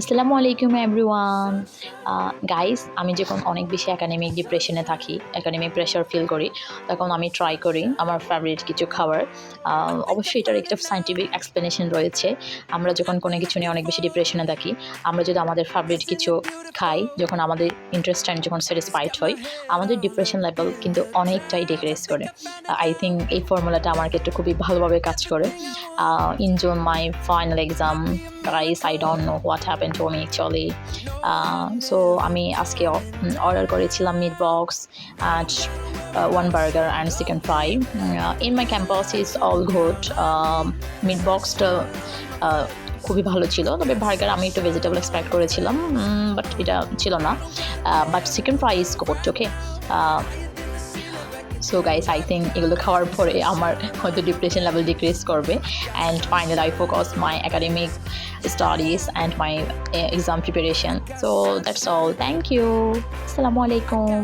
আসসালামু আলাইকুম everyone. Guys, আমি যখন অনেক বেশি একাডেমিক ডিপ্রেশনে থাকি, একাডেমিক প্রেশার ফিল করি, তখন আমি ট্রাই করি আমার ফেভারিট কিছু খাবার। অবশ্যই এটার একটা সায়েন্টিফিক এক্সপ্লেনেশন রয়েছে। আমরা যখন কোনো কিছু নিয়ে অনেক বেশি ডিপ্রেশনে থাকি, আমরা যদি আমাদের ফেভারিট কিছু খাই, যখন আমাদের ইন্টারেস্ট টাইম যখন স্যাটিসফাইড হয়, আমাদের ডিপ্রেশন লেভেল কিন্তু অনেকটাই ডিক্রিজ করে। আই থিঙ্ক এই ফর্মুলাটা আমার ক্ষেত্রে খুবই ভালোভাবে কাজ করে। In June, my final exam, guys, I don't know what happened to me actually. So আমি আজকে অর্ডার করেছিলাম meat box and one burger and chicken fry. In my campus is all good. Meat বক্সটা খুবই ভালো ছিল, তবে burger আমি একটু ভেজিটেবল এক্সপেক্ট করেছিলাম, বাট এটা ছিল না। But chicken fry is good, okay. So guys, I think এগুলো খাওয়ার পরে আমার হয়তো ডিপ্রেশন লেভেল ডিক্রিজ করবে। And finally I focus my academic studies and my exam preparation. So that's all, thank you, আসসালামু আলাইকুম।